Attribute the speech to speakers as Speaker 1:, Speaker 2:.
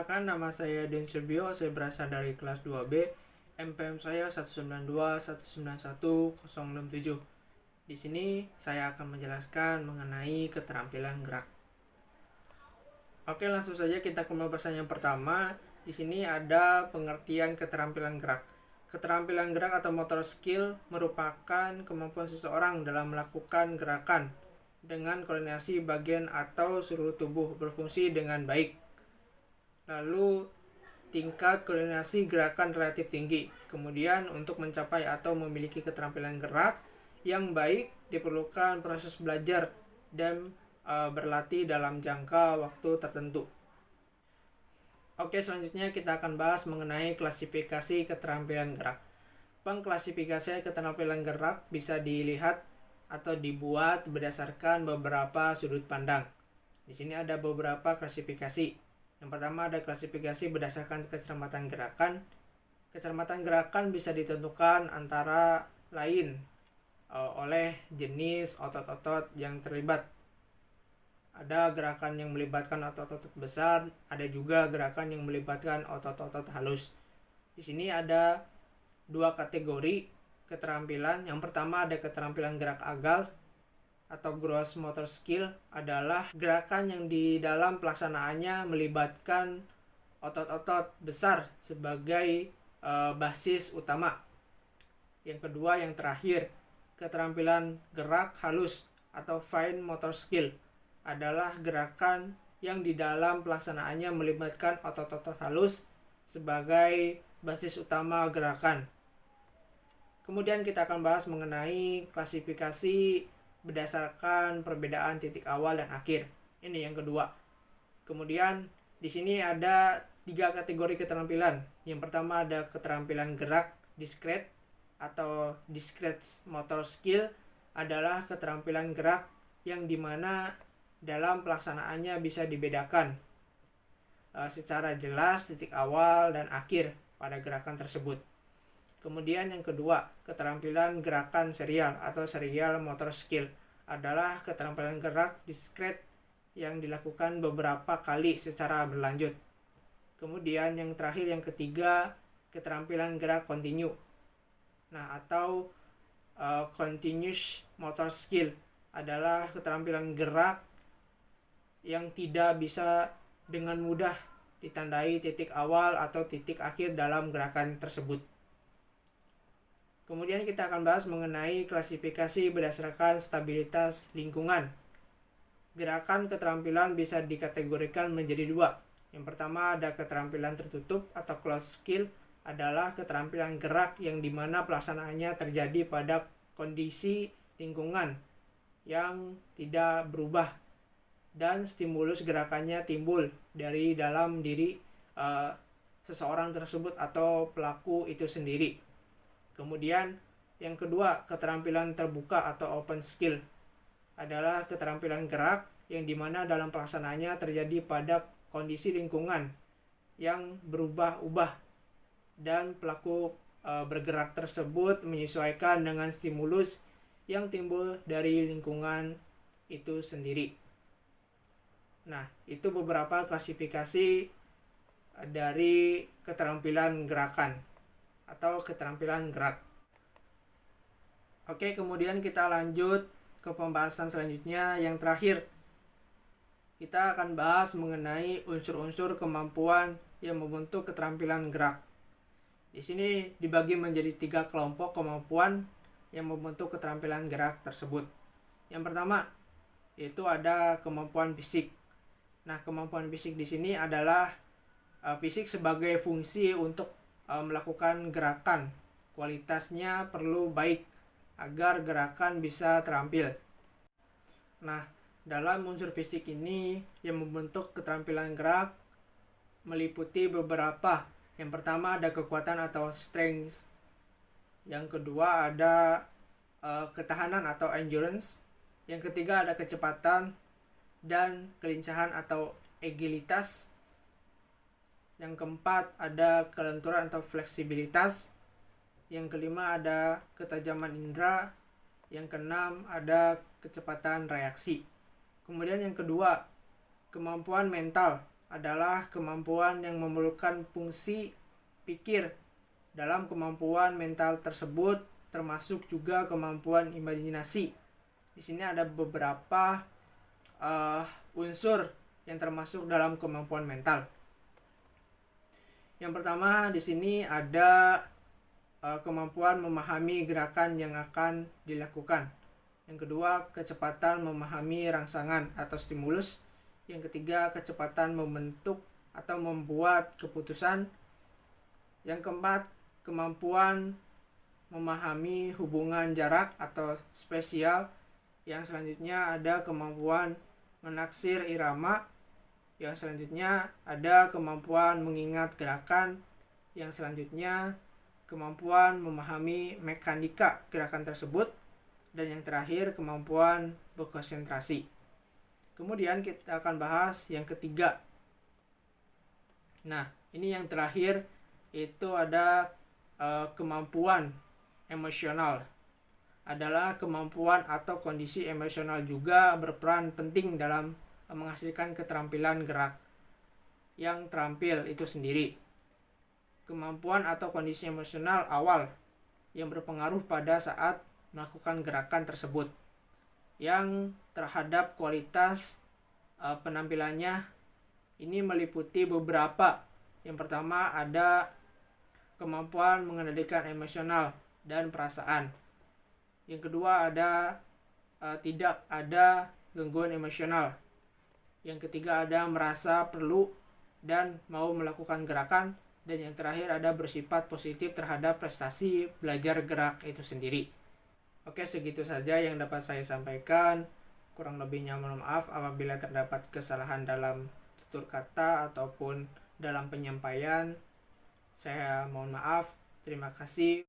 Speaker 1: Perkenalkan, nama saya Den Subio, saya berasal dari kelas 2B, MPM saya 192191067. Di sini saya akan menjelaskan mengenai keterampilan gerak. Oke, langsung saja kita ke pembahasan yang pertama. Di sini ada pengertian keterampilan gerak. Keterampilan gerak atau motor skill merupakan kemampuan seseorang dalam melakukan gerakan dengan koordinasi bagian atau seluruh tubuh berfungsi dengan baik. Lalu tingkat koordinasi gerakan relatif tinggi. Kemudian untuk mencapai atau memiliki keterampilan gerak yang baik diperlukan proses belajar dan berlatih dalam jangka waktu tertentu. Oke, selanjutnya kita akan bahas mengenai klasifikasi keterampilan gerak. Pengklasifikasian keterampilan gerak bisa dilihat atau dibuat berdasarkan beberapa sudut pandang. Di sini ada beberapa klasifikasi. Yang pertama ada klasifikasi berdasarkan kecermatan gerakan. Kecermatan gerakan bisa ditentukan antara lain oleh jenis otot-otot yang terlibat. Ada gerakan yang melibatkan otot-otot besar, ada juga gerakan yang melibatkan otot-otot halus. Di sini ada dua kategori keterampilan. Yang pertama ada keterampilan gerak agal atau gross motor skill, adalah gerakan yang di dalam pelaksanaannya melibatkan otot-otot besar sebagai basis utama. Yang kedua, yang terakhir, keterampilan gerak halus atau fine motor skill, adalah gerakan yang di dalam pelaksanaannya melibatkan otot-otot halus sebagai basis utama gerakan. Kemudian kita akan bahas mengenai klasifikasi berdasarkan perbedaan titik awal dan akhir. Ini yang kedua. Kemudian di sini ada 3 kategori keterampilan. Yang pertama ada keterampilan gerak discrete atau discrete motor skill, adalah keterampilan gerak yang dimana dalam pelaksanaannya bisa dibedakan secara jelas titik awal dan akhir pada gerakan tersebut. Kemudian yang kedua, keterampilan gerakan serial atau serial motor skill, adalah keterampilan gerak discrete yang dilakukan beberapa kali secara berlanjut. Kemudian yang terakhir, yang ketiga, keterampilan gerak kontinu. Nah, atau continuous motor skill, adalah keterampilan gerak yang tidak bisa dengan mudah ditandai titik awal atau titik akhir dalam gerakan tersebut. Kemudian kita akan bahas mengenai klasifikasi berdasarkan stabilitas lingkungan. Gerakan keterampilan bisa dikategorikan menjadi 2. Yang pertama ada keterampilan tertutup atau closed skill, adalah keterampilan gerak yang dimana pelaksanaannya terjadi pada kondisi lingkungan yang tidak berubah dan stimulus gerakannya timbul dari dalam diri seseorang tersebut atau pelaku itu sendiri. Kemudian yang kedua, keterampilan terbuka atau open skill, adalah keterampilan gerak yang dimana dalam pelaksanaannya terjadi pada kondisi lingkungan yang berubah-ubah dan pelaku bergerak tersebut menyesuaikan dengan stimulus yang timbul dari lingkungan itu sendiri. Nah, itu beberapa klasifikasi dari keterampilan gerakan atau keterampilan gerak. Oke, kemudian kita lanjut ke pembahasan selanjutnya yang terakhir. Kita akan bahas mengenai unsur-unsur kemampuan yang membentuk keterampilan gerak. Di sini dibagi menjadi 3 kelompok kemampuan yang membentuk keterampilan gerak tersebut. Yang pertama, yaitu ada kemampuan fisik. Nah, kemampuan fisik di sini adalah fisik sebagai fungsi untuk melakukan gerakan. Kualitasnya perlu baik agar gerakan bisa terampil. Nah, dalam unsur fisik ini yang membentuk keterampilan gerak meliputi beberapa. Yang pertama ada kekuatan atau strength. Yang kedua ada ketahanan atau endurance. Yang ketiga ada kecepatan dan kelincahan atau agilitas. Yang keempat ada kelenturan atau fleksibilitas. Yang kelima ada ketajaman indera. Yang keenam ada kecepatan reaksi. Kemudian yang kedua, kemampuan mental adalah kemampuan yang memerlukan fungsi pikir. Dalam kemampuan mental tersebut termasuk juga kemampuan imajinasi. Di sini ada beberapa unsur yang termasuk dalam kemampuan mental. Yang pertama di sini ada kemampuan memahami gerakan yang akan dilakukan. Yang kedua, kecepatan memahami rangsangan atau stimulus. Yang ketiga, kecepatan membentuk atau membuat keputusan. Yang keempat, kemampuan memahami hubungan jarak atau spasial. Yang selanjutnya ada kemampuan menaksir irama. Yang selanjutnya ada kemampuan mengingat gerakan. Yang selanjutnya kemampuan memahami mekanika gerakan tersebut. Dan yang terakhir, kemampuan berkonsentrasi. Kemudian kita akan bahas yang ketiga. Nah, ini yang terakhir, itu ada kemampuan emosional. Adalah kemampuan atau kondisi emosional juga berperan penting dalam menghasilkan keterampilan gerak yang terampil itu sendiri. Kemampuan atau kondisi emosional awal yang berpengaruh pada saat melakukan gerakan tersebut, yang terhadap kualitas penampilannya ini meliputi beberapa. Yang pertama ada kemampuan mengendalikan emosional dan perasaan. Yang kedua ada tidak ada gangguan emosional. Yang ketiga ada merasa perlu dan mau melakukan gerakan. Dan yang terakhir ada bersifat positif terhadap prestasi belajar gerak itu sendiri. Oke, segitu saja yang dapat saya sampaikan. Kurang lebihnya mohon maaf apabila terdapat kesalahan dalam tutur kata ataupun dalam penyampaian. Saya mohon maaf. Terima kasih.